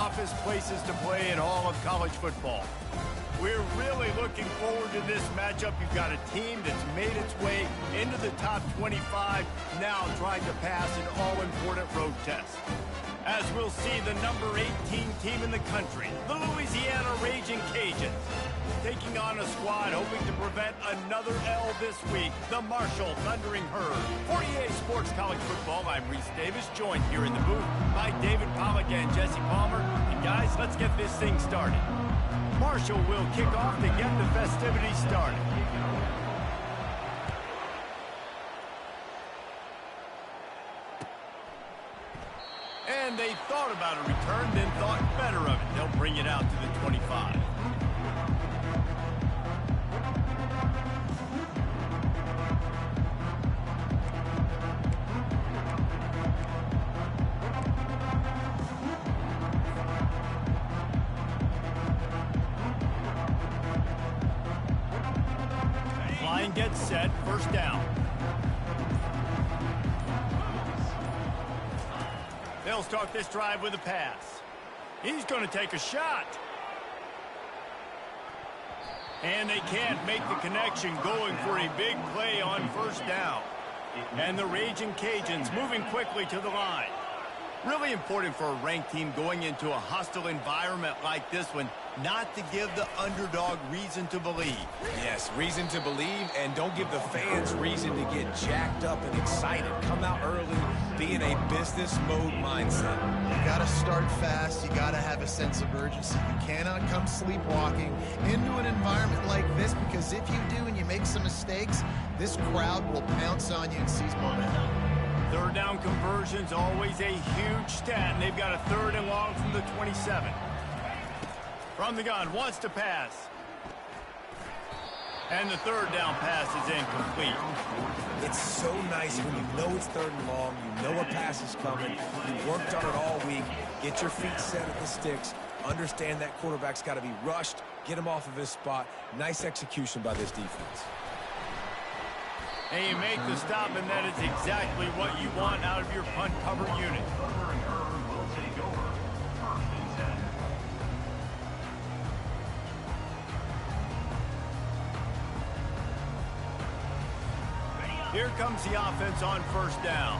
toughest places to play in all of college football. We're really looking forward to this matchup. You've got a team that's made its way into the top 25, now trying to pass an all-important road test. As we'll see the number 18 team in the country, the Louisiana Ragin Cajuns, taking on a squad hoping to prevent another L this week, the Marshall Thundering Herd. For EA Sports College Football, I'm Reese Davis, joined here in the booth by David Pollack and Jesse Palmer. And guys, let's get this thing started. Marshall will kick off to get the festivities started. And they thought about a return, then thought better of it. They'll bring it out to the 25. Line gets set, first down. They'll start this drive with a pass. He's going to take a shot. And they can't make the connection, going for a big play on first down. And the Ragin Cajuns moving quickly to the line. Really important for a ranked team going into a hostile environment like this one, not to give the underdog reason to believe. Yes, reason to believe, and don't give the fans reason to get jacked up and excited. Come out early, be in a business mode mindset. You got to start fast. You got to have a sense of urgency. You cannot come sleepwalking into an environment like this, because if you do and you make some mistakes, this crowd will pounce on you and seize momentum. Third down conversion's always a huge stat, and they've got a third and long from the 27. From the gun, wants to pass. And the third down pass is incomplete. It's so nice when you know it's third and long, you know a pass is coming, you worked on it all week, get your feet set at the sticks, understand that quarterback's got to be rushed, get him off of his spot. Nice execution by this defense. And you make the stop, and that is exactly what you want out of your punt cover unit. Here comes the offense on first down.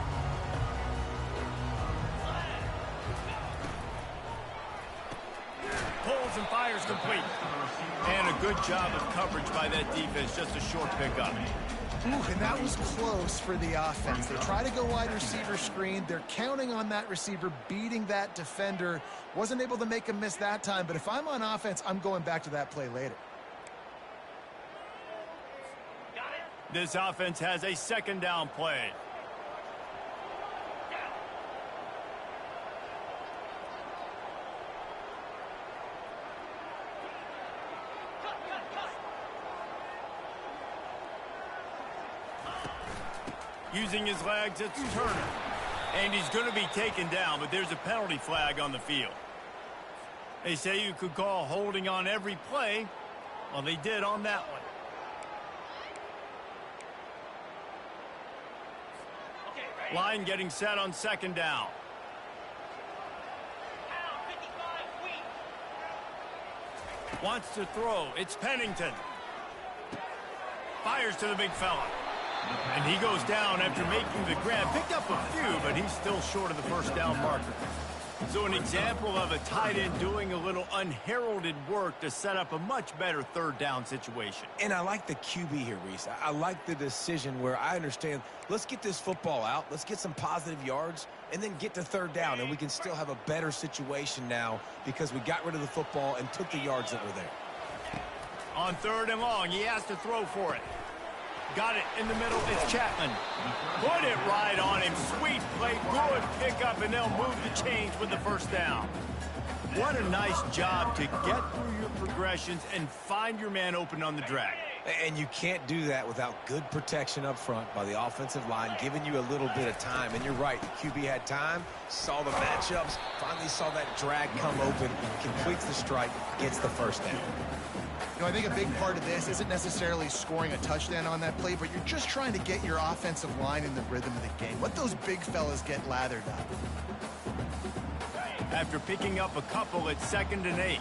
Pulls and fires complete. And a good job of coverage by that defense, just a short pickup. Ooh, and that was close for the offense. They try to go wide receiver screen. They're counting on that receiver beating that defender. Wasn't able to make him miss that time, but if I'm on offense, I'm going back to that play later. This offense has a second down play. Using his legs, it's Turner. And he's going to be taken down, but there's a penalty flag on the field. They say you could call holding on every play. Well, they did on that one. Line getting set on second down. Wants to throw. It's Pennington. Fires to the big fella. And he goes down after making the grab. Picked up a few, but he's still short of the first down marker. So an example of a tight end doing a little unheralded work to set up a much better third down situation. And I like the QB here, Reese. I like the decision where I understand, let's get this football out, let's get some positive yards, and then get to third down, and we can still have a better situation now because we got rid of the football and took the yards that were there. On third and long, he has to throw for it. Got it in the middle. It's Chapman. Put it right on him. Sweet play. Good pickup, and they'll move the chains with the first down. What a nice job to get through your progressions and find your man open on the drag. And you can't do that without good protection up front by the offensive line, giving you a little bit of time. And you're right, the QB had time, saw the matchups, finally saw that drag come open, completes the strike, gets the first down. You know, I think a big part of this isn't necessarily scoring a touchdown on that play, but you're just trying to get your offensive line in the rhythm of the game. Let those big fellas get lathered up. after picking up a couple at 2nd and 8.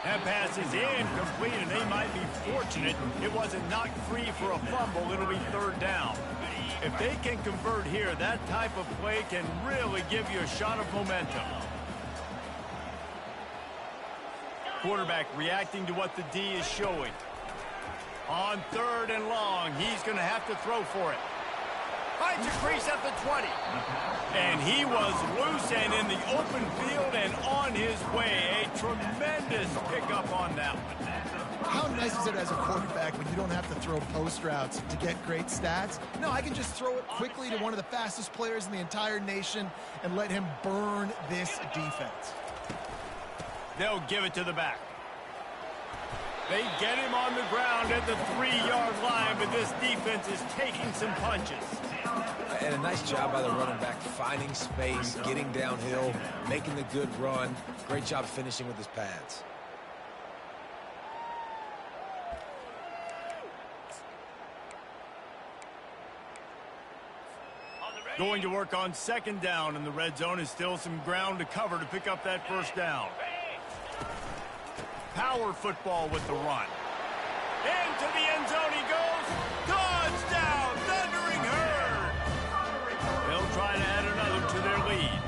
That pass is incomplete, and they might be fortunate it wasn't knocked free for a fumble. It'll be 3rd down. If they can convert here, that type of play can really give you a shot of momentum. Quarterback reacting to what the D is showing. On 3rd and long, he's going to have to throw for it. Finds a crease at the 20. And he was loose and in the open field and on his way. A tremendous pickup on that one. How nice is it as a quarterback when you don't have to throw post routes to get great stats? No, I can just throw it quickly to one of the fastest players in the entire nation and let him burn this defense. They'll give it to the back. They get him on the ground at the 3-yard line, but this defense is taking some punches. And a nice job by the running back, finding space, getting downhill, making the good run. Great job finishing with his pads. Going to work on 2nd down, and the red zone is still some ground to cover to pick up that 1st down. Power football with the run. Into the end zone he goes. Touchdown, Thundering Herd. They'll try to add another to their lead.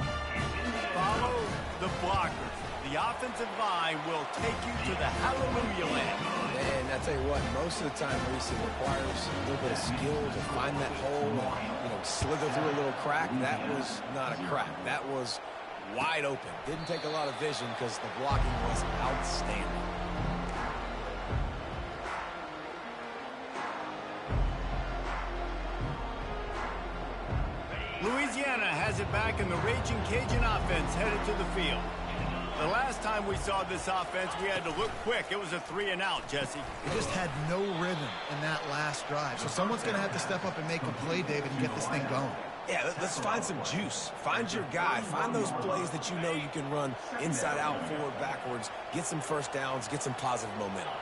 Follow the blockers. The offensive line will take you to the hallelujah land. And I tell you what, most of the time, Reese, it requires a little bit of skill to find that hole, slither through a little crack. That was not a crack. That was wide open. Didn't take a lot of vision because the blocking was outstanding. Louisiana has it back, and the Ragin Cajun offense headed to the field. The last time we saw this offense, we had to look quick. It was a 3-and-out, Jesse. It just had no rhythm in that last drive. So someone's going to have to step up and make a play, David, and get this thing going. Yeah, let's find some juice. Find your guy. Find those plays that you know you can run inside out, forward, backwards. Get some 1st downs. Get some positive momentum.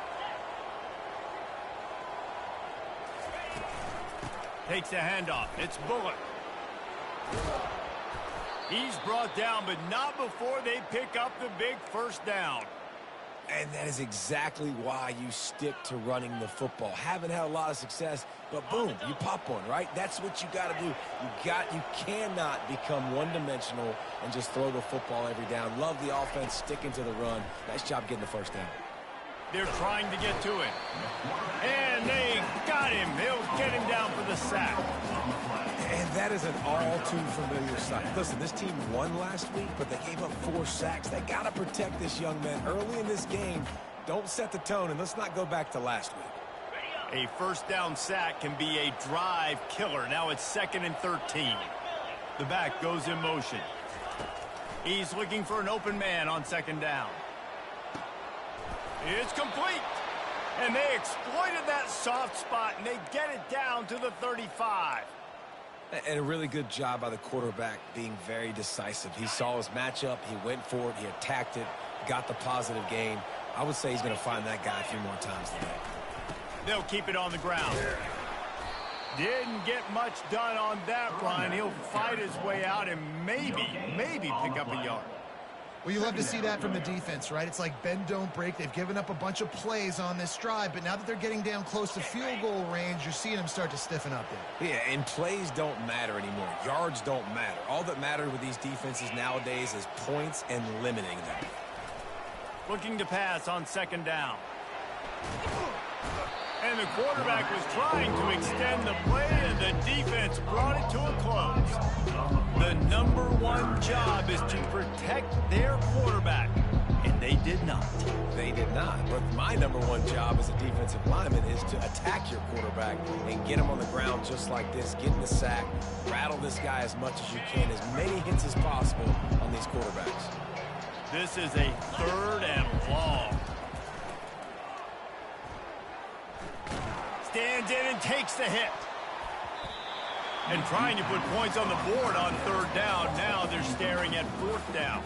Takes the handoff. It's Bullock. He's brought down, but not before they pick up the big 1st down. And that is exactly why you stick to running the football. Haven't had a lot of success, but boom, you pop one, right? That's what you got to do. You cannot become one-dimensional and just throw the football every down. Love the offense, sticking to the run. Nice job getting the 1st down. They're trying to get to him. And they got him. They'll get him down for the sack. And that is an all-too-familiar sight. Listen, this team won last week, but they gave up 4 sacks. They got to protect this young man early in this game. Don't set the tone, and let's not go back to last week. A 1st down sack can be a drive killer. Now it's 2nd and 13. The back goes in motion. He's looking for an open man on 2nd down. It's complete. And they exploited that soft spot, and they get it down to the 35. And a really good job by the quarterback being very decisive. He saw his matchup. He went for it. He attacked it. Got the positive gain. I would say he's going to find that guy a few more times today. They'll keep it on the ground. Didn't get much done on that run. He'll fight his way out and maybe pick up a yard. Well, you love to see that from the defense, right? It's like bend, don't break. They've given up a bunch of plays on this drive, but now that they're getting down close to field goal range, you're seeing them start to stiffen up there. Yeah, and plays don't matter anymore. Yards don't matter. All that matters with these defenses nowadays is points and limiting them. Looking to pass on 2nd down. And the quarterback was trying to extend the play, and the defense brought it to a close. The number 1 job is to protect their quarterback, and they did not. They did not. But my number 1 job as a defensive lineman is to attack your quarterback and get him on the ground just like this, get in the sack, rattle this guy as much as you can, as many hits as possible on these quarterbacks. This is a 3rd and long. Stands in and takes the hit. And trying to put points on the board on 3rd down. Now they're staring at 4th down.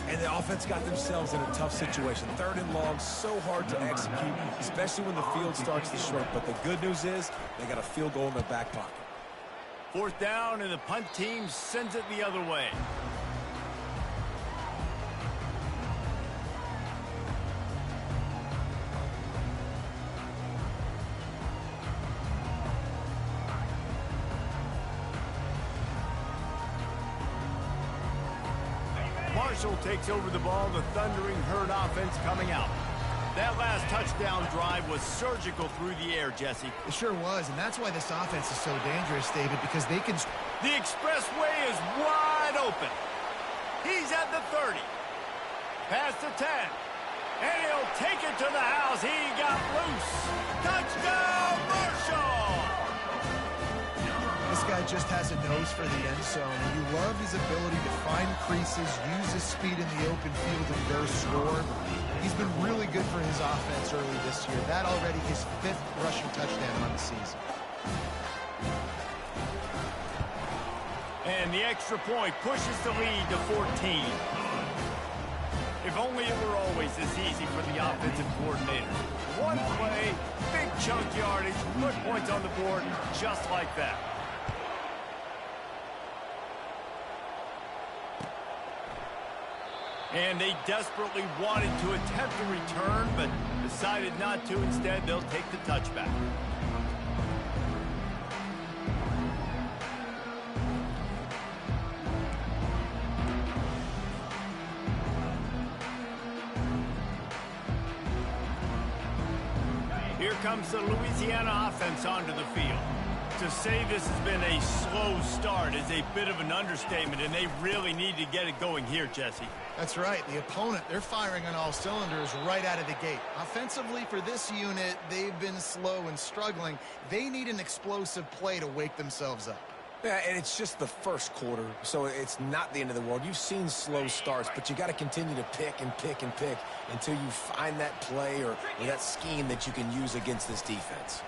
And the offense got themselves in a tough situation. 3rd and long, so hard to execute, especially when the field starts to shrink. But the good news is they got a field goal in their back pocket. 4th down, and the punt team sends it the other way. Marshall takes over the ball, the Thundering Herd offense coming out. That last touchdown drive was surgical through the air, Jesse. It sure was, and that's why this offense is so dangerous, David, because they can... The expressway is wide open. He's at the 30. Past the 10. And he'll take it to the house. He got loose. Touchdown, Marshall! This guy just has a nose for the end zone, and you love his ability to find creases, use his speed in the open field, and go score. He's been really good for his offense early this year. That already his 5th rushing touchdown on the season. And the extra point pushes the lead to 14. If only it were always this easy for the offensive coordinator. One play, big chunk yardage, put points on the board just like that. And they desperately wanted to attempt a return, but decided not to. Instead, they'll take the touchback. Here comes the Louisiana offense onto the field. To say this has been a slow start is a bit of an understatement, and they really need to get it going here, Jesse. That's right. The opponent, they're firing on all cylinders right out of the gate. Offensively, for this unit, they've been slow and struggling. They need an explosive play to wake themselves up. Yeah, and it's just the first quarter, so it's not the end of the world. You've seen slow starts, but you got to continue to pick and pick and pick until you find that play or that scheme that you can use against this defense.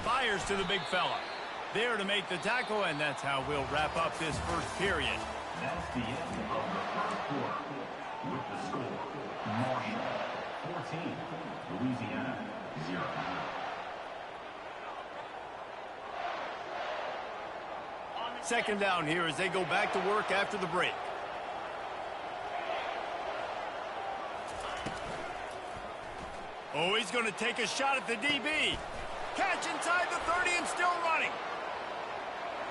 Fires to the big fella. There to make the tackle, and that's how we'll wrap up this first period. That's the end of the first quarter. With the score, Marshall 14, Louisiana 0. Second down here as they go back to work after the break. Oh, he's going to take a shot at the DB. Catch inside the 30 and still running.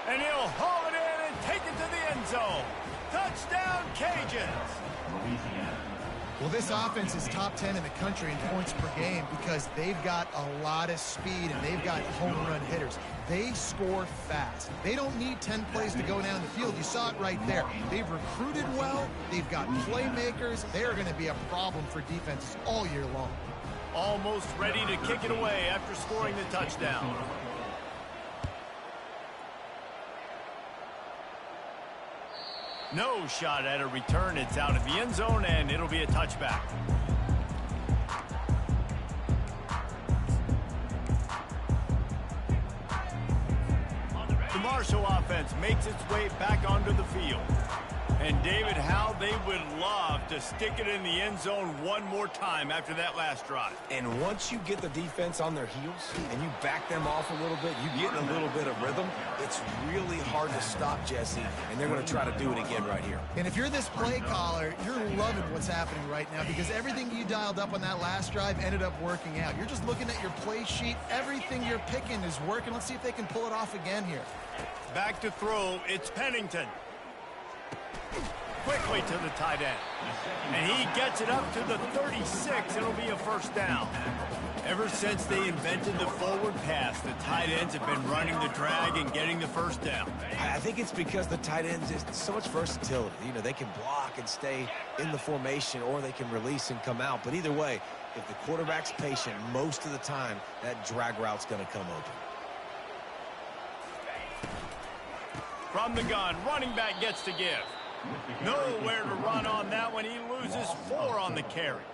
And he'll haul it in and take it to the end zone. Touchdown, Cajuns. Louisiana. Well, this offense is top 10 in the country in points per game because they've got a lot of speed and they've got home run hitters. They score fast. They don't need 10 plays to go down the field. You saw it right there. They've recruited well. They've got playmakers. They are going to be a problem for defenses all year long. Almost ready to kick it away after scoring the touchdown. No shot at a return. It's out of the end zone, and it'll be a touchback. The Marshall offense makes its way back onto the field. And, David, how they would love to stick it in the end zone one more time after that last drive. And once you get the defense on their heels and you back them off a little bit, you get in a little bit of rhythm, it's really hard to stop, Jesse, and they're going to try to do it again right here. And if you're this play caller, you're loving what's happening right now because everything you dialed up on that last drive ended up working out. You're just looking at your play sheet. Everything you're picking is working. Let's see if they can pull it off again here. Back to throw, it's Pennington. Quickly to the tight end. And he gets it up to the 36. It'll be a first down. Ever since they invented the forward pass, the tight ends have been running the drag and getting the first down. I think it's because the tight ends is so much versatility. You know, they can block and stay in the formation, or they can release and come out. But either way, if the quarterback's patient, most of the time, that drag route's going to come open. From the gun, running back gets to give. Nowhere to run on that one. He loses 4 on the carry.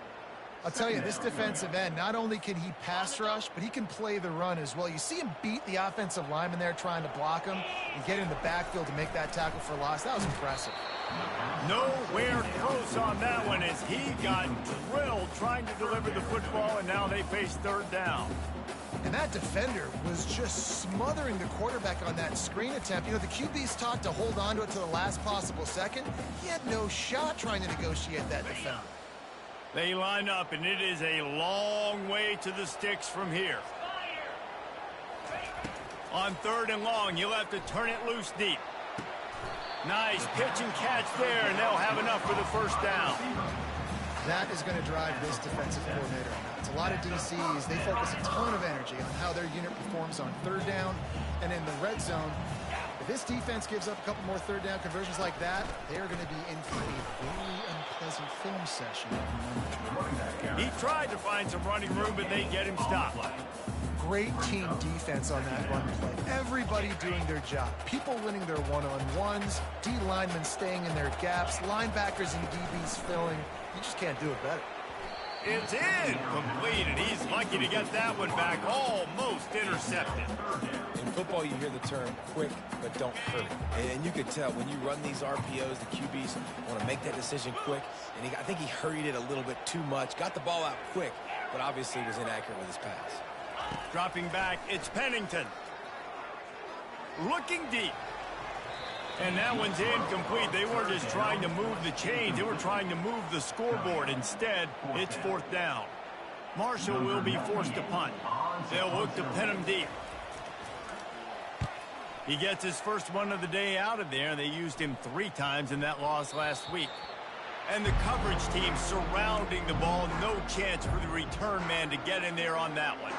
I'll tell you, this defensive end, not only can he pass rush, but he can play the run as well. You see him beat the offensive lineman there trying to block him and get in the backfield to make that tackle for loss. That was impressive. Nowhere close on that one as he got drilled trying to deliver the football, and now they face third down. And that defender was just smothering the quarterback on that screen attempt. You know, the QB's taught to hold on to it to the last possible second. He had no shot trying to negotiate that defender. They line up, and it is a long way to the sticks from here. On third and long, you'll have to turn it loose deep. Nice pitch and catch there, and they'll have enough for the first down. That is going to drive this defensive coordinator nuts. A lot of DCs, they focus a ton of energy on how their unit performs on third down and in the red zone. If this defense gives up a couple more third down conversions like that, they are going to be in for a very unpleasant film session. He tried to find some running room, but they get him stopped. Great team defense on that run play. Everybody doing their job. People winning their one-on-ones, D linemen staying in their gaps, linebackers and DBs filling. You just can't do it better. It's incomplete, and he's lucky to get that one back, almost intercepted. In football, you hear the term quick, but don't hurry. And you can tell when you run these RPOs, the QBs want to make that decision quick. And I think he hurried it a little bit too much, got the ball out quick, but obviously was inaccurate with his pass. Dropping back, it's Pennington. Looking deep. And that one's incomplete. They weren't just trying to move the chains. They were trying to move the scoreboard. Instead, it's fourth down. Marshall will be forced to punt. They'll look to pin him deep. He gets his first one of the day out of there. They used him 3 times in that loss last week. And the coverage team surrounding the ball. No chance for the return man to get in there on that one.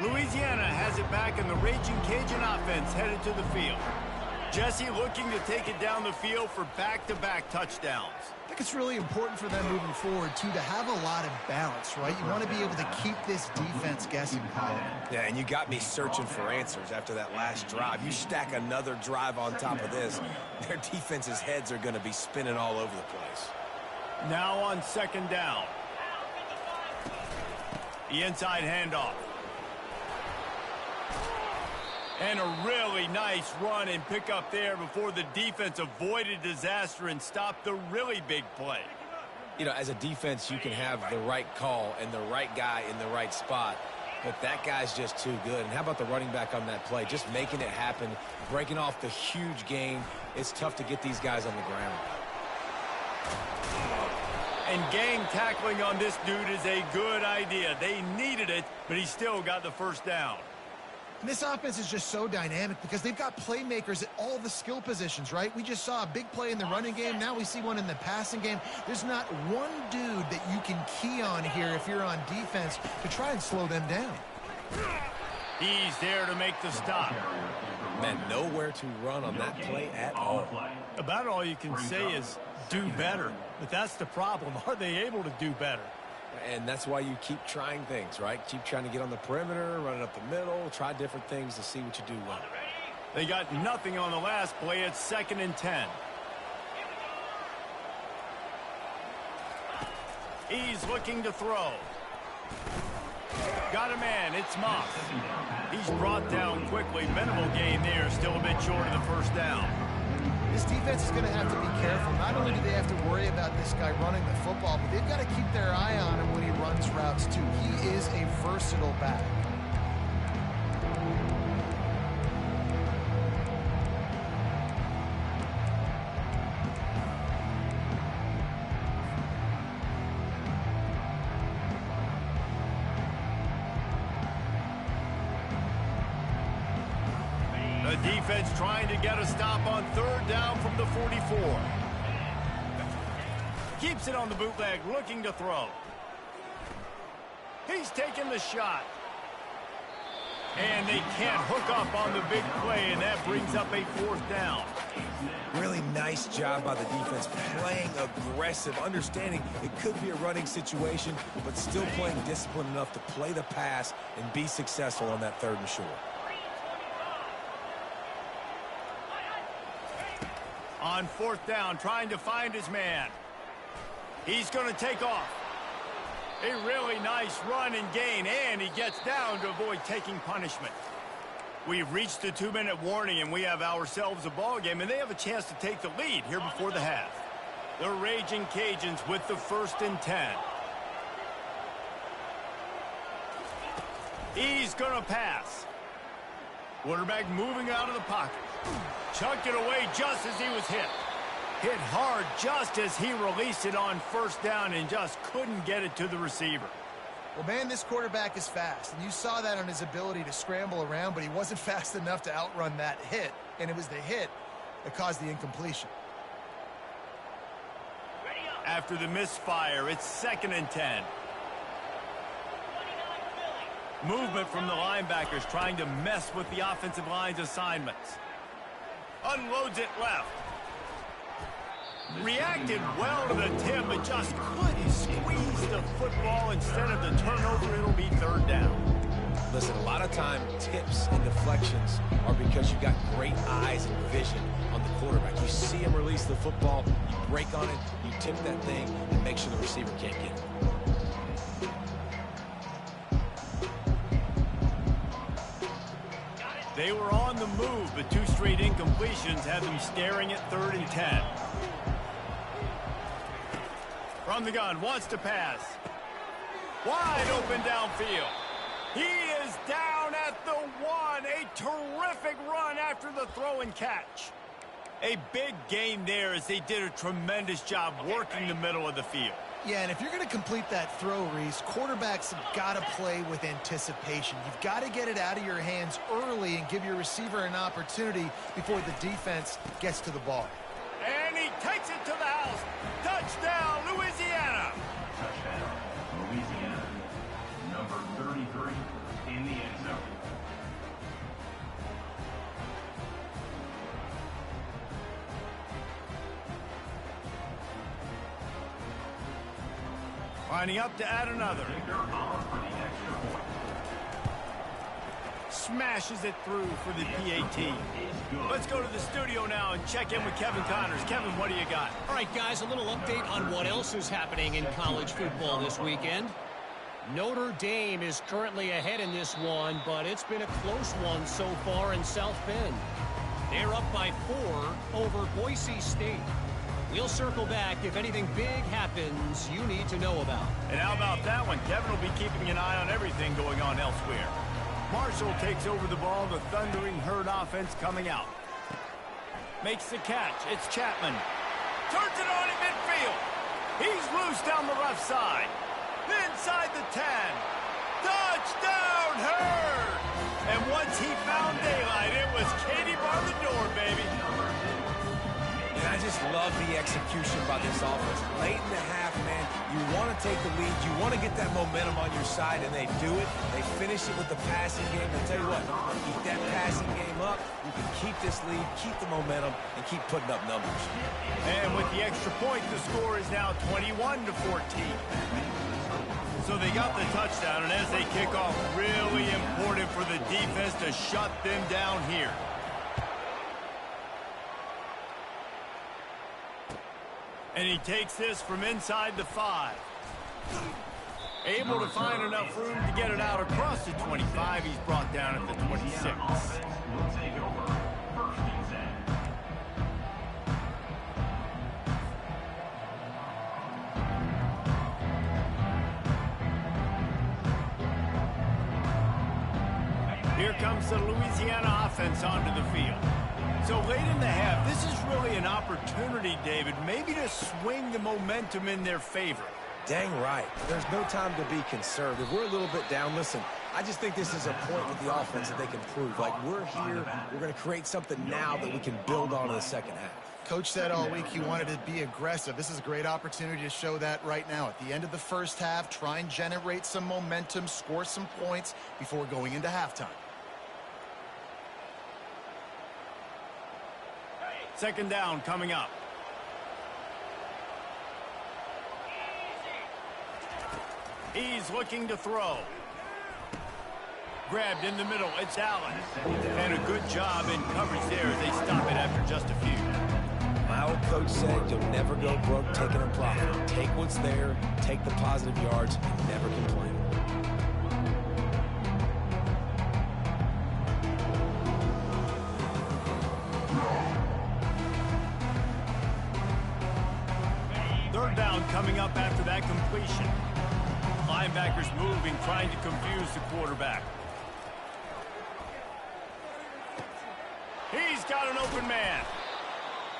Louisiana has it back, and the Ragin' Cajun offense headed to the field. Jesse looking to take it down the field for back-to-back touchdowns. I think it's really important for them moving forward, too, to have a lot of balance, right? You want to be able to keep this defense guessing. Yeah, and you got me searching for answers after that last drive. You stack another drive on top of this, their defense's heads are going to be spinning all over the place. Now on second down. The inside handoff. And a really nice run and pick up there before the defense avoided disaster and stopped the really big play. You know, as a defense, you can have the right call and the right guy in the right spot, but that guy's just too good. And how about the running back on that play? Just making it happen, breaking off the huge gain. It's tough to get these guys on the ground. And gang tackling on this dude is a good idea. They needed it, but he still got the first down. And this offense is just so dynamic because they've got playmakers at all the skill positions, right? We just saw a big play in the running game. Now we see one in the passing game. There's not one dude that you can key on here if you're on defense to try and slow them down. He's there to make the stop. Man, nowhere to run on that play at all. About all you can say is do better. But that's the problem. Are they able to do better? And that's why you keep trying things, right? Keep trying to get on the perimeter, running up the middle, try different things to see what you do well. They got nothing on the last play. It's 2nd and 10. He's looking to throw. Got a man. It's Moss. He's brought down quickly. Minimal gain there. Still a bit short of the first down. This defense is going to have to be careful. Not only do they have to worry about this guy running the football, but they've got to keep their eye on him when he runs routes, too. He is a versatile back. The defense trying to get a stop on third down from the 44. Keeps it on the bootleg, looking to throw. He's taking the shot. And they can't hook up on the big play, and that brings up a 4th down. Really nice job by the defense, playing aggressive, understanding it could be a running situation, but still playing disciplined enough to play the pass and be successful on that 3rd and 4. 'Short. 3rd and 4. On fourth down, trying to find his man. He's going to take off. A really nice run and gain, and he gets down to avoid taking punishment. We've reached the 2-minute warning, and we have ourselves a ball game, and they have a chance to take the lead here before the half. The Ragin Cajuns with the 1st and 10. He's going to pass. Quarterback moving out of the pocket. Chucked it away just as he was hit. Hit hard just as he released it on 1st down and just couldn't get it to the receiver. Well, man, this quarterback is fast, and you saw that on his ability to scramble around, but he wasn't fast enough to outrun that hit, and it was the hit that caused the incompletion. After the misfire, it's 2nd and 10. Movement from the linebackers trying to mess with the offensive line's assignments. Unloads it left. Reacted well to the tip, but just couldn't squeeze the football. Instead of the turnover, it'll be 3rd down. Listen, a lot of time tips and deflections are because you got great eyes and vision on the quarterback. You see him release the football, you break on it, you tip that thing, and make sure the receiver can't get it. They were on the move, but 2 straight incompletions had them staring at 3rd and 10. From the gun, wants to pass. Wide open downfield. He is down at the 1. A terrific run after the throw and catch. A big gain there as they did a tremendous job working the middle of the field. Yeah, and if you're going to complete that throw, Reese, quarterbacks have got to play with anticipation. You've got to get it out of your hands early and give your receiver an opportunity before the defense gets to the ball. And he takes it to the house. Touchdown, Louisiana. Touchdown, Louisiana. Number 33 in the end zone. Lining up to add another. Smashes it through for the PAT. Let's go to the studio now and check in with Kevin Connors. Kevin, what do you got? All right, guys, a little update on what else is happening in college football this weekend. Notre Dame is currently ahead in this one, but it's been a close one so far in South Bend. They're up by 4 over Boise State. We'll circle back if anything big happens you need to know about. And how about that one? Kevin will be keeping an eye on everything going on elsewhere. Marshall takes over the ball. The Thundering Herd offense coming out. Makes the catch. It's Chapman. Turns it on in midfield. He's loose down the left side. Inside the 10. Touchdown, Herd! And once he found daylight, it was Katie bar the door, baby. And I just love the execution by this offense. Late in the half, man, you want to take the lead. You want to get that momentum on your side, and they do it. They finish it with the passing game. And tell you what, keep that passing game up. You can keep this lead, keep the momentum, and keep putting up numbers. And with the extra point, the score is now 21-14. So they got the touchdown, and as they kick off, really important for the defense to shut them down here. And he takes this from inside the 5. Able to find enough room to get it out across the 25. He's brought down at the 26. Will take over. First and 10. Here comes the Louisiana offense onto the field. So late in the half, this is really an opportunity, David, maybe to swing the momentum in their favor. Dang right. There's no time to be conservative. We're a little bit down. Listen, I just think this is a point with the offense that they can prove. Like, we're here, we're going to create something now that we can build on in the second half. Coach said all week he wanted to be aggressive. This is a great opportunity to show that right now. At the end of the first half, try and generate some momentum, score some points before going into halftime. Second down coming up. He's looking to throw. Grabbed in the middle. It's Allen. And a good job in coverage there as they stop it after just a few. My old coach said you'll never go broke taking a profit. Take what's there, take the positive yards, and never complain. Third down coming up after that completion. Linebackers moving, trying to confuse the quarterback. He's got an open man.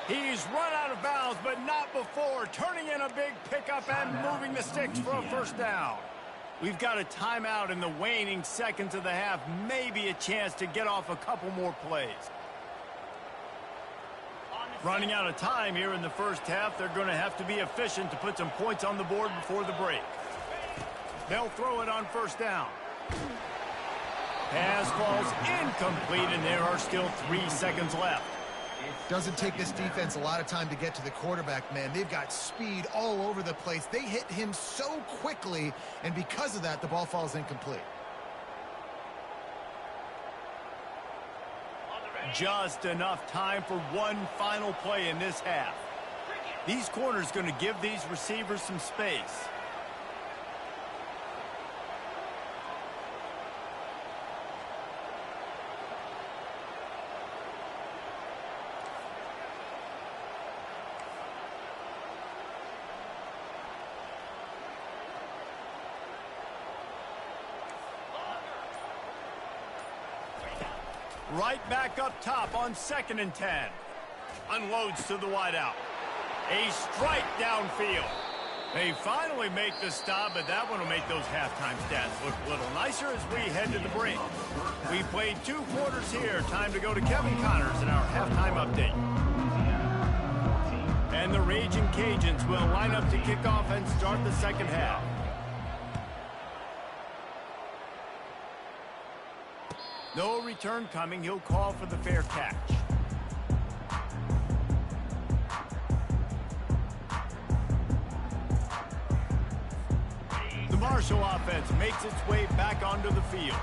He's run out of bounds, but not before. Turning in a big pickup and moving the sticks for a first down. We've got a timeout in the waning seconds of the half. Maybe a chance to get off a couple more plays. Running out of time here in the first half. They're going to have to be efficient to put some points on the board before the break. They'll throw it on first down. Pass falls incomplete, and there are still 3 seconds left. Doesn't take this defense a lot of time to get to the quarterback, man. They've got speed all over the place. They hit him so quickly, and because of that, the ball falls incomplete. Just enough time for one final play in this half. These corners going to give these receivers some space. Right back up top on 2nd and 10. Unloads to the wideout. A strike downfield. They finally make the stop, but that one will make those halftime stats look a little nicer as we head to the break. We played 2 quarters here. Time to go to Kevin Connors in our halftime update. And the Ragin Cajuns will line up to kick off and start the second half. No return coming. He'll call for the fair catch. The Marshall offense makes its way back onto the field.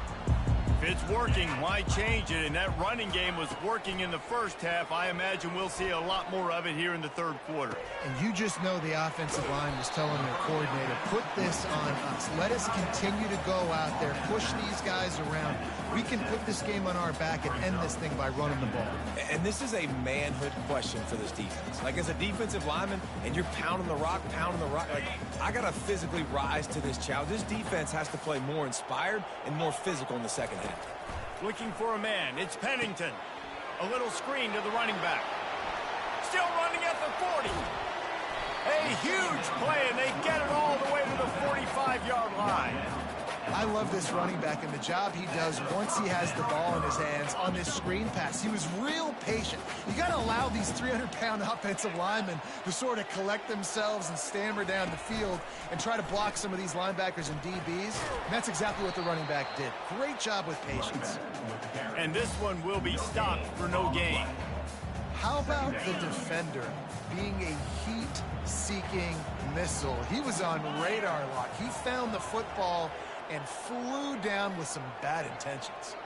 If it's working, why change it? And that running game was working in the first half. I imagine we'll see a lot more of it here in the third quarter. And you just know the offensive line was telling their coordinator, put this on us. Let us continue to go out there, push these guys around. We can put this game on our back and end this thing by running the ball. And this is a manhood question for this defense. Like, as a defensive lineman, and you're pounding the rock, like, I got to physically rise to this challenge. This defense has to play more inspired and more physical in the second half. Looking for a man. It's Pennington. A little screen to the running back. Still running at the 40. A huge play, and they get it all the way to the 45-yard line. I love this running back and the job he does once he has the ball in his hands on this screen pass. He was real patient. You got to allow these 300-pound offensive linemen to sort of collect themselves and stammer down the field and try to block some of these linebackers and DBs. And that's exactly what the running back did. Great job with patience. And this one will be stopped for no gain. How about the defender being a heat-seeking missile? He was on radar lock. He found the football and flew down with some bad intentions.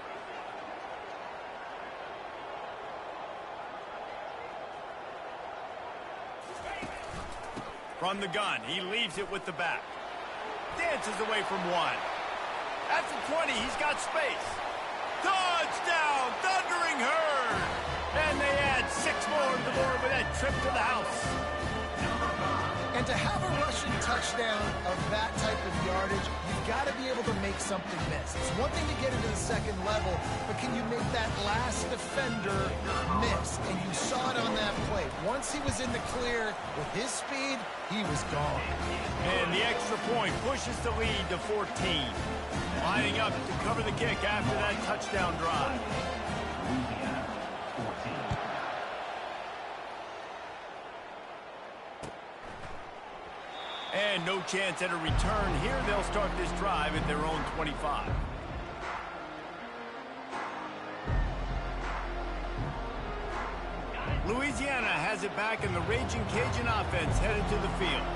From the gun, he leaves it with the back. Dances away from one. At the 20, he's got space. Touchdown, Thundering Herd! And they add 6 more to the board with that trip to the house. And to have a rushing touchdown of that type of yardage, you've got to be able to make something miss. It's one thing to get into the second level, but can you make that last defender miss? And you saw it on that play. Once he was in the clear with his speed, he was gone. And the extra point pushes the lead to 14. Lining up to cover the kick after that touchdown drive. And no chance at a return here. They'll start this drive at their own 25. Louisiana has it back, and the Ragin Cajun offense headed to the field.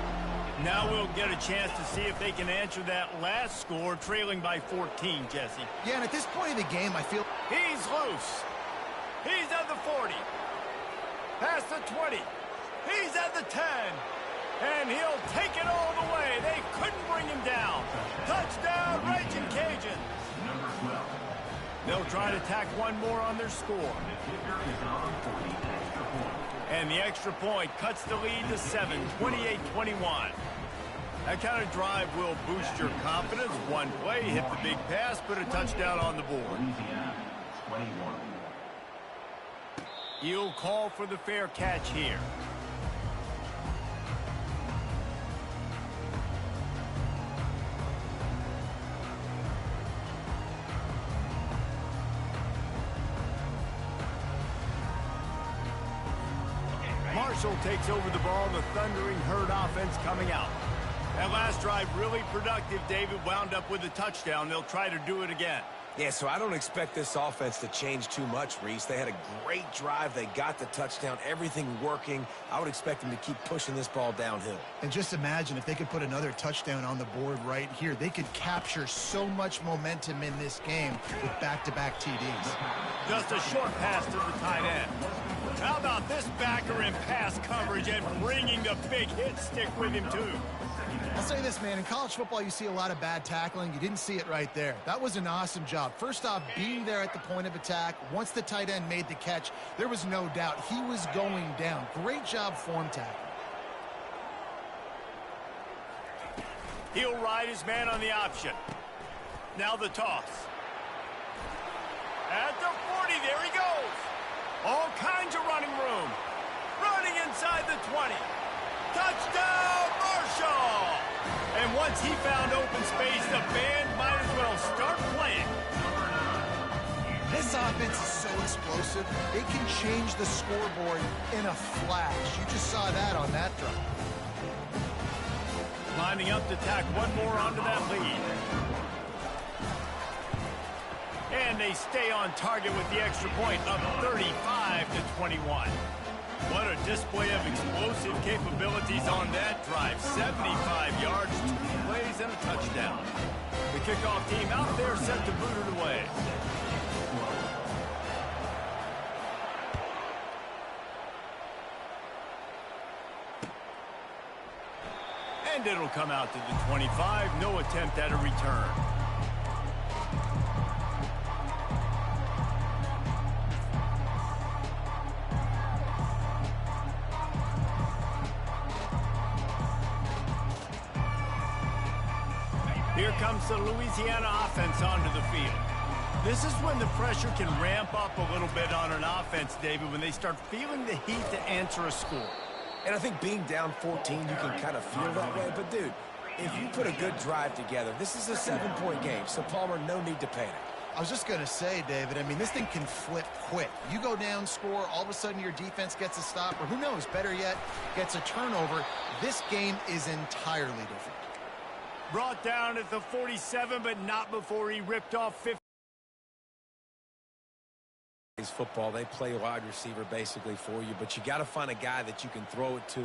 Now we'll get a chance to see if they can answer that last score, trailing by 14, Jesse. Yeah, and at this point in the game, I feel... He's loose. He's at the 40. Past the 20. He's at the 10. And he'll take it all the way. They couldn't bring him down. Touchdown, Ragin Cajuns. Number 12. They'll try to tack one more on their score. The kicker is on for the extra point. And the extra point cuts the lead to 7, 28-21. That kind of drive will boost your confidence. One play, hit the big pass, put a touchdown on the board. Louisiana, 21. He'll call for the fair catch here. Marshall takes over the ball. The Thundering Herd offense coming out. That last drive really productive. David wound up with a touchdown. They'll try to do it again. Yeah, so I don't expect this offense to change too much, Reese. They had a great drive. They got the touchdown. Everything working. I would expect them to keep pushing this ball downhill. And just imagine if they could put another touchdown on the board right here. They could capture so much momentum in this game with back-to-back TDs. Just a short pass to the tight end. How about this backer in pass coverage and bringing the big hit stick with him, too? I'll say this, man. In college football, you see a lot of bad tackling. You didn't see it right there. That was an awesome job. First off, being there at the point of attack. Once the tight end made the catch, there was no doubt he was going down. Great job form tackling. He'll ride his man on the option. Now the toss. At the 40, there he goes. All kinds of running room. Running inside the 20. Touchdown, Marshall! And once he found open space, the band might as well start playing. This offense is so explosive, it can change the scoreboard in a flash. You just saw that on that drive. Lining up to tack one more onto that lead. And they stay on target with the extra point of 35-21. What a display of explosive capabilities on that drive. 75 yards, 2 plays, and a touchdown. The kickoff team out there set to boot it away. And it'll come out to the 25. No attempt at a return. Here comes the Louisiana offense onto the field. This is when the pressure can ramp up a little bit on an offense, David, when they start feeling the heat to answer a score. And I think being down 14, you can kind of feel that way. But, dude, if you put a good drive together, this is a 7-point game. So, Palmer, no need to panic. I was just going to say, David, I mean, this thing can flip quick. You go down, score, all of a sudden your defense gets a stop, or who knows, better yet, gets a turnover. This game is entirely different. Brought down at the 47, but not before he ripped off 50. Football, they play wide receiver basically for you, but you got to find a guy that you can throw it to,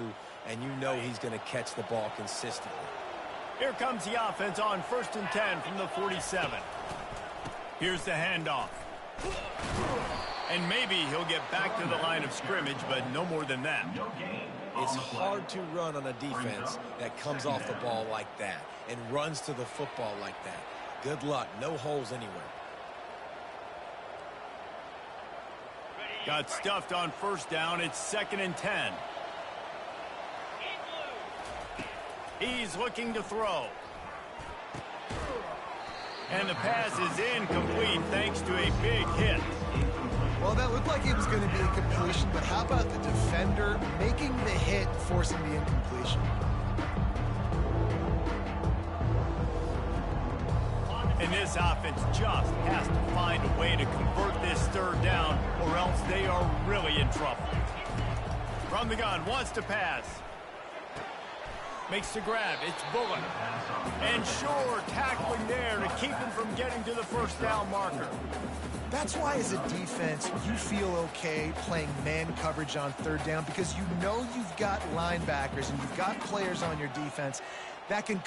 and you know he's going to catch the ball consistently. Here comes the offense on 1st and 10 from the 47. Here's the handoff. And maybe he'll get back to the line of scrimmage, but no more than that. It's hard to run on a defense that comes off the ball like that and runs to the football like that. Good luck. No holes anywhere. Got stuffed on 1st down. It's 2nd and 10. He's looking to throw. And the pass is incomplete thanks to a big hit. Well, that looked like it was going to be a completion, but how about the defender making the hit, forcing the incompletion? And this offense just has to find a way to convert this 3rd down, or else they are really in trouble. From the gun, wants to pass. Makes the grab. It's Bullock. And sure, tackling there to keep him from getting to the 1st down marker. That's why, as a defense, you feel okay playing man coverage on 3rd down, because you know you've got linebackers and you've got players on your defense that can...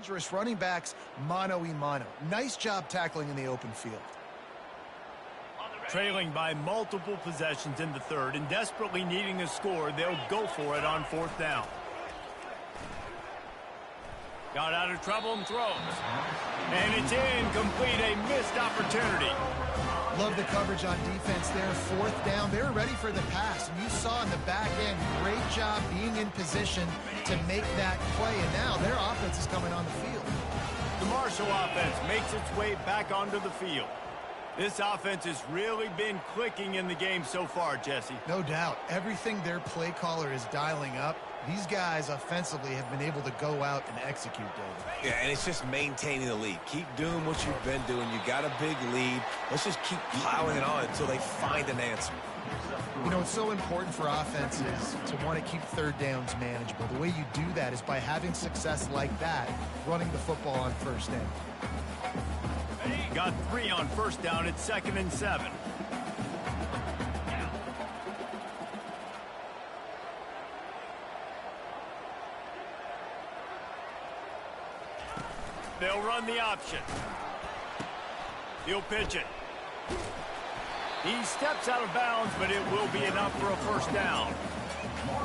dangerous running backs mano-a-mano. Nice job tackling in the open field. Trailing by multiple possessions in the third and desperately needing a score, they'll go for it on fourth down. Got out of trouble and throws. And it's incomplete, a missed opportunity. Love the coverage on defense there. Fourth down, they were ready for the pass. And you saw in the back end, great job being in position to make that play. And now their offense is coming on the field. The Marshall offense makes its way back onto the field. This offense has really been clicking in the game so far, Jesse. No doubt. Everything their play caller is dialing up, these guys offensively have been able to go out and execute, David. Yeah, and it's just maintaining the lead. Keep doing what you've been doing. You got a big lead. Let's just keep piling it on until they find an answer. You know, it's so important for offenses to want to keep third downs manageable. The way you do that is by having success like that, running the football on first down. Got 3 on first down. It's 2nd and 7. They'll run the option. He'll pitch it. He steps out of bounds, but it will be enough for a first down.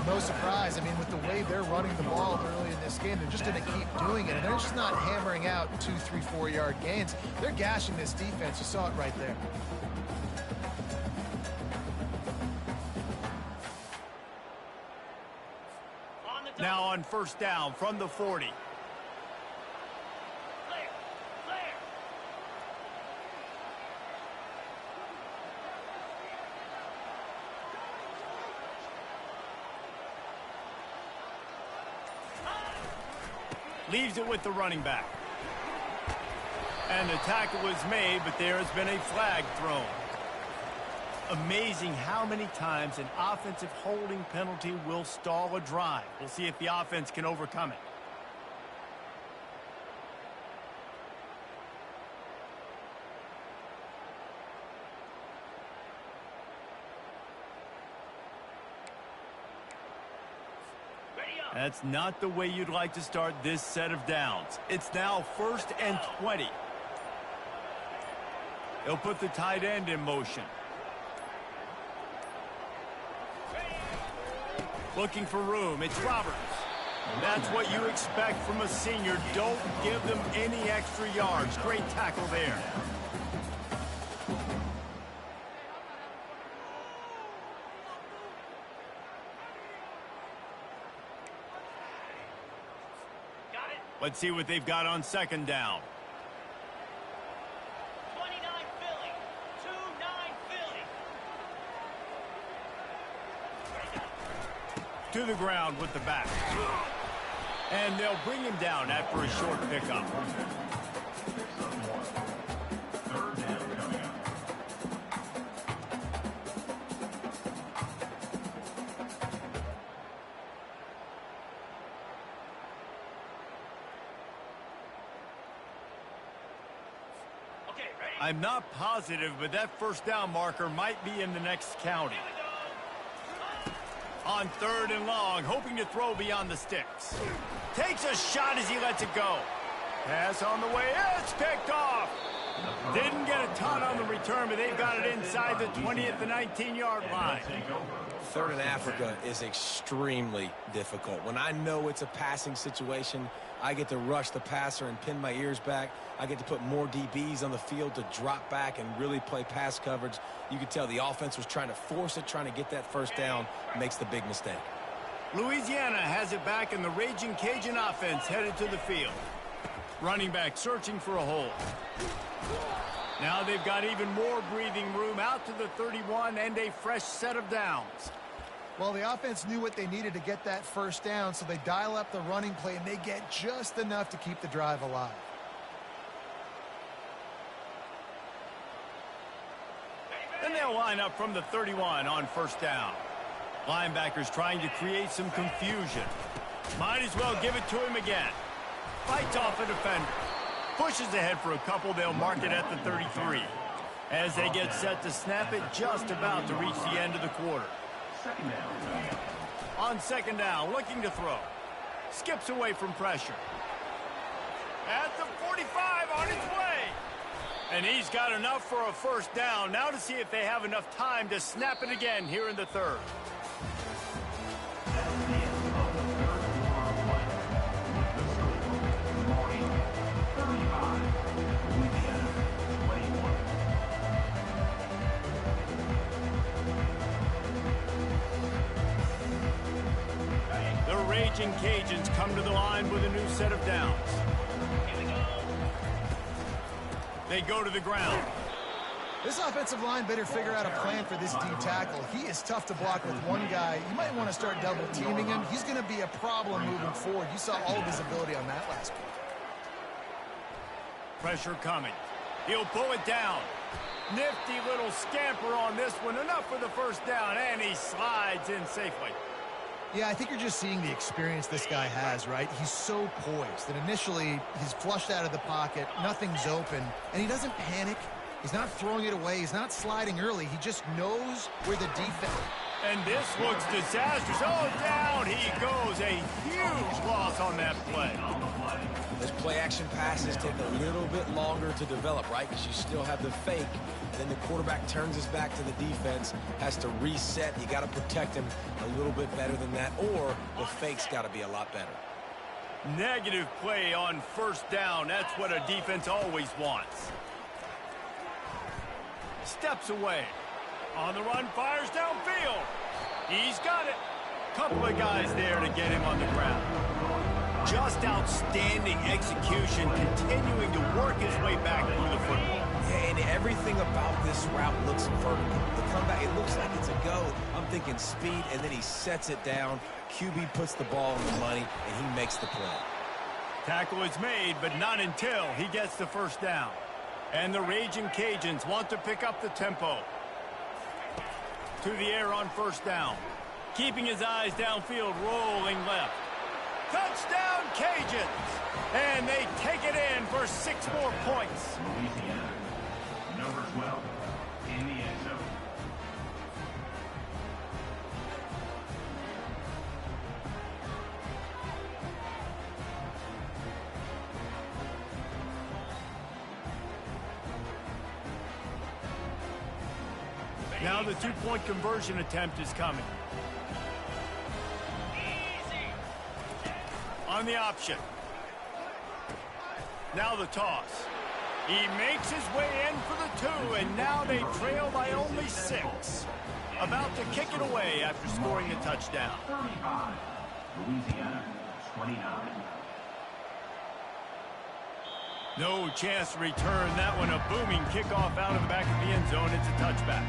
No surprise. I mean, with the way they're running the ball early in this game, they're just going to keep doing it. And they're just not hammering out 2, 3, 4-yard gains. They're gashing this defense. You saw it right there. Now on first down from the 40. Leaves it with the running back. And the tackle was made, but there has been a flag thrown. Amazing how many times an offensive holding penalty will stall a drive. We'll see if the offense can overcome it. That's not the way you'd like to start this set of downs. It's now 1st and 20. He'll put the tight end in motion. Looking for room. It's Roberts. That's what you expect from a senior. Don't give them any extra yards. Great tackle there. Let's see what they've got on 2nd down. 29 Philly. 2-9 Philly. To the ground with the back. And they'll bring him down after a short pickup. I'm not positive, but that first down marker might be in the next county. On 3rd and long, hoping to throw beyond the sticks. Takes a shot as he lets it go. Pass on the way. It's picked off. Didn't get a ton on the return, but they've got it inside the 20 at the 19-yard line. 3rd and Africa is extremely difficult. When I know it's a passing situation, I get to rush the passer and pin my ears back. I get to put more DBs on the field to drop back and really play pass coverage. You could tell the offense was trying to force it, trying to get that first down, makes the big mistake. Louisiana has it back, and the Ragin' Cajun offense headed to the field. Running back searching for a hole. Now they've got even more breathing room out to the 31 and a fresh set of downs. Well, the offense knew what they needed to get that first down, so they dial up the running play, and they get just enough to keep the drive alive. Then they'll line up from the 31 on first down. Linebackers trying to create some confusion. Might as well give it to him again. Fights off a defender. Pushes ahead for a couple. They'll mark it at the 33. As they get set to snap it, just about to reach the end of the quarter. On 2nd down, looking to throw. Skips away from pressure. At the 45 on its way. And he's got enough for a first down. Now to see if they have enough time to snap it again here in the third. The Ragin' Cajuns come to the line with a new set of downs. Here we go. They go to the ground. This offensive line better figure out a plan for this D tackle. He is tough to block with one guy. You might want to start double teaming him. He's going to be a problem moving forward. You saw all of his ability on that last play. Pressure coming. He'll pull it down. Nifty little scamper on this one. Enough for the first down, and he slides in safely. Yeah, I think you're just seeing the experience this guy has, right? He's so poised that initially he's flushed out of the pocket, nothing's open, and he doesn't panic. He's not throwing it away. He's not sliding early. He just knows where the defense... And this looks disastrous. Oh, down he goes. A huge loss on that play. Those play-action passes take a little bit longer to develop, right? Because you still have the fake. And then the quarterback turns his back to the defense, has to reset. You got to protect him a little bit better than that, or the fake's got to be a lot better. Negative play on first down. That's what a defense always wants. Steps away. On the run, fires downfield. He's got it. Couple of guys there to get him on the ground. Just outstanding execution, continuing to work his way back through the football. Yeah, and everything about this route looks vertical. The comeback, it looks like it's a go. I'm thinking speed, and then he sets it down. QB puts the ball in the money, and he makes the play. Tackle is made, but not until he gets the first down. And the Ragin' Cajuns want to pick up the tempo. To the air on first down. Keeping his eyes downfield, rolling left. Touchdown, Cajuns! And they take it in for 6 more points. Louisiana, number 12, in the end zone. Now the 2-point conversion attempt is coming. Easy. On the option. Now the toss. He makes his way in for the 2, and now they trail by only 6. About to kick it away after scoring the touchdown. 35, Louisiana, 29. No chance to return that one. A booming kickoff out of the back of the end zone. It's a touchback.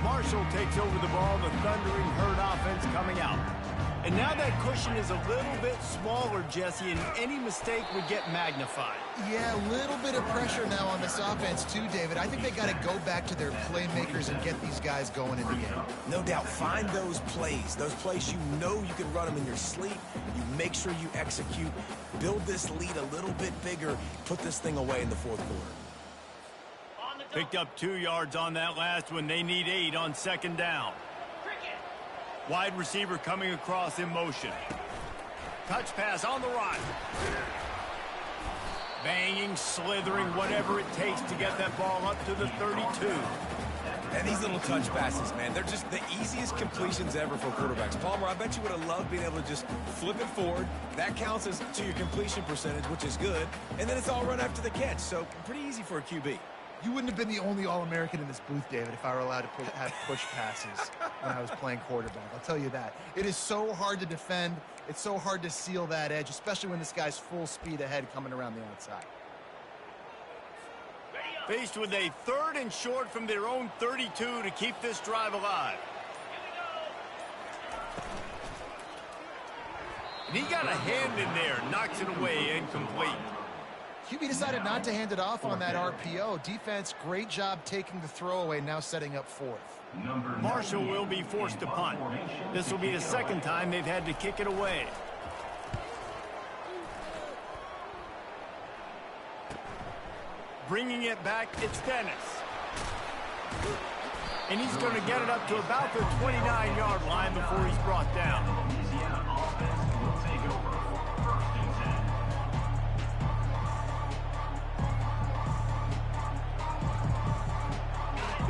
Marshall takes over the ball. The thundering herd offense coming out. And now that cushion is a little bit smaller, Jesse, and any mistake would get magnified. Yeah, a little bit of pressure now on this offense too, David. I think they got to go back to their playmakers and get these guys going in the game. No doubt, find those plays you know you can run them in your sleep. You make sure you execute. Build this lead a little bit bigger. Put this thing away in the fourth quarter. On the Picked up 2 yards on that last one. They need 8 on second down. cricket. Wide receiver coming across in motion. Touch pass on the run. Banging, slithering, whatever it takes to get that ball up to the 32. And these little touch passes, man, they're just the easiest completions ever for quarterbacks. Palmer, I bet you would have loved being able to just flip it forward. That counts as to your completion percentage, which is good. And then it's all run after the catch, so pretty easy for a QB. You wouldn't have been the only All-American in this booth, David, if I were allowed to have push passes when I was playing quarterback. I'll tell you that. It is so hard to defend. It's so hard to seal that edge, especially when this guy's full speed ahead coming around the outside. Faced with a 3rd and short from their own 32 to keep this drive alive. And he got a hand in there, knocks it away, incomplete. QB decided not to hand it off on that RPO. Defense, great job taking the throwaway, now setting up 4th. Marshall will be forced to punt. This will be the 2nd time they've had to kick it away. Bringing it back, it's Dennis. And he's going to get it up to about the 29-yard line before he's brought down. Louisiana offense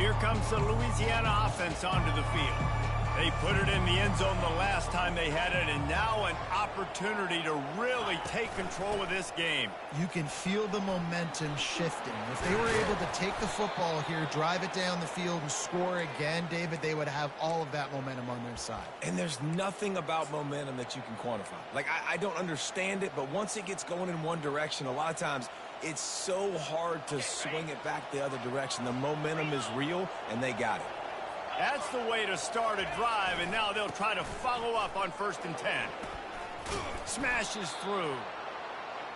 Here comes the Louisiana offense onto the field. They put it in the end zone the last time they had it, and now an opportunity to really take control of this game. You can feel the momentum shifting. If they were able to take the football here, drive it down the field, and score again, David, they would have all of that momentum on their side. And there's nothing about momentum that you can quantify. Like, I don't understand it, but once it gets going in one direction, a lot of times it's so hard to swing it back the other direction. The momentum is real, and they got it. That's the way to start a drive, and now they'll try to follow up on 1st and 10. Smashes through.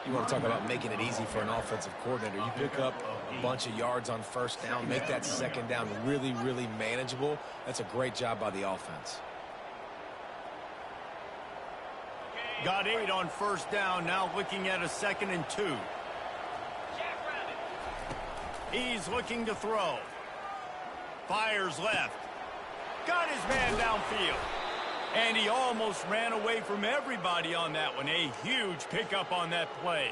You want to talk about making it easy for an offensive coordinator. You pick up a bunch of yards on 1st down, make that 2nd down really, really manageable. That's a great job by the offense. Got 8 on 1st down, now looking at a 2nd and 2. He's looking to throw. Fires left. Got his man downfield. And he almost ran away from everybody on that one. A huge pickup on that play.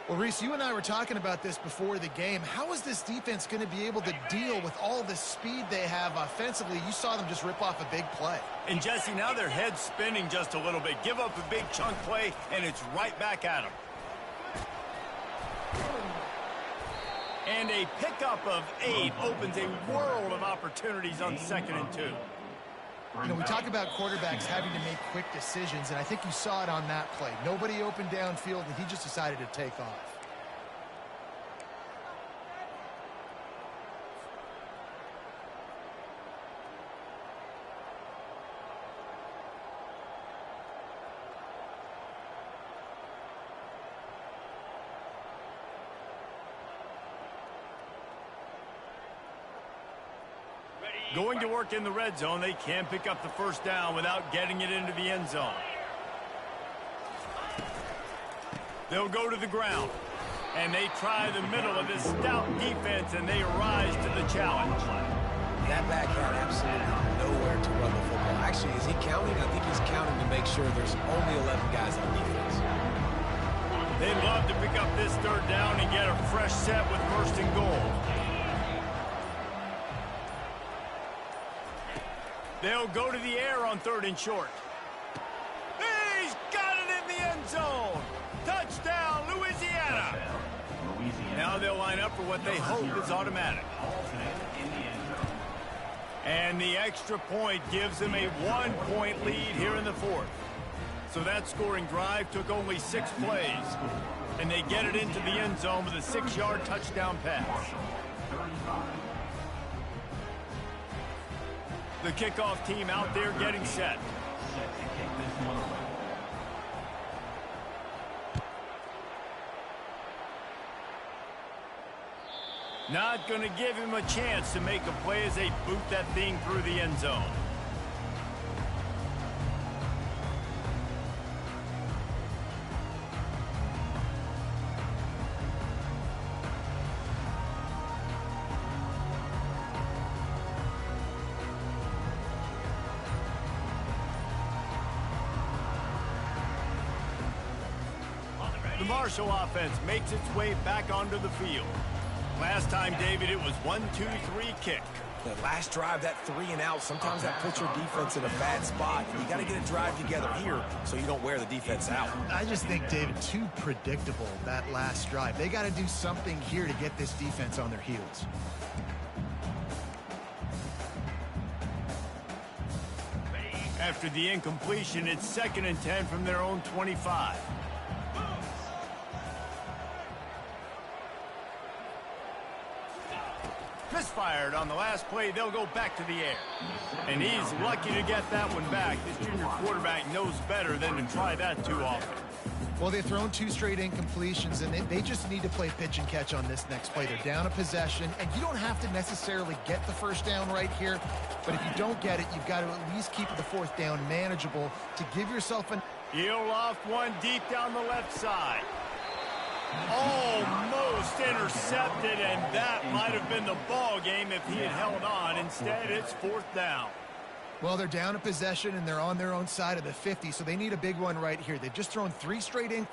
Well, Reese, you and I were talking about this before the game. How is this defense going to be able to deal with all the speed they have offensively? You saw them just rip off a big play. And, Jesse, now their head's spinning just a little bit. Give up a big chunk play, and it's right back at them. And a pickup of 8 opens a world of opportunities on 2nd and 2. You know, we talk about quarterbacks having to make quick decisions, and I think you saw it on that play. Nobody opened downfield, and he just decided to take off. Going to work in the red zone. They can't pick up the 1st down without getting it into the end zone. They'll go to the ground. And they try the middle of this stout defense, and they rise to the challenge. That back had absolutely nowhere to run the football. Actually, is he counting? I think he's counting to make sure there's only 11 guys on defense. They'd love to pick up this 3rd down and get a fresh set with 1st and goal. They'll go to the air on 3rd and short. He's got it in the end zone. Touchdown, Louisiana. Now they'll line up for what they hope is automatic. And the extra point gives them a 1-point lead here in the 4th. So that scoring drive took only 6 plays. And they get it into the end zone with a 6-yard touchdown pass. The kickoff team out there getting set. Not going to give him a chance to make a play as they boot that thing through the end zone. The Marshall offense makes its way back onto the field. Last time, David, it was 1-2-3 kick. The last drive, that 3 and out, sometimes that puts your defense in a bad spot. And you got to get a drive together here so you don't wear the defense out. I just think, David, too predictable, that last drive. They got to do something here to get this defense on their heels. After the incompletion, it's 2nd and 10 from their own 25. Misfired on the last play. They'll go back to the air. And he's lucky to get that one back. This junior quarterback knows better than to try that too often. Well, they've thrown 2 straight incompletions, and they just need to play pitch and catch on this next play. They're down a possession, and you don't have to necessarily get the 1st down right here, but if you don't get it, you've got to at least keep the 4th down manageable to give yourself an... He'll loft one deep down the left side. Almost intercepted, and that might have been the ball game if he had held on. Instead, it's 4th down. Well, they're down a possession, and they're on their own side of the 50, so they need a big one right here. They've just thrown 3 straight in.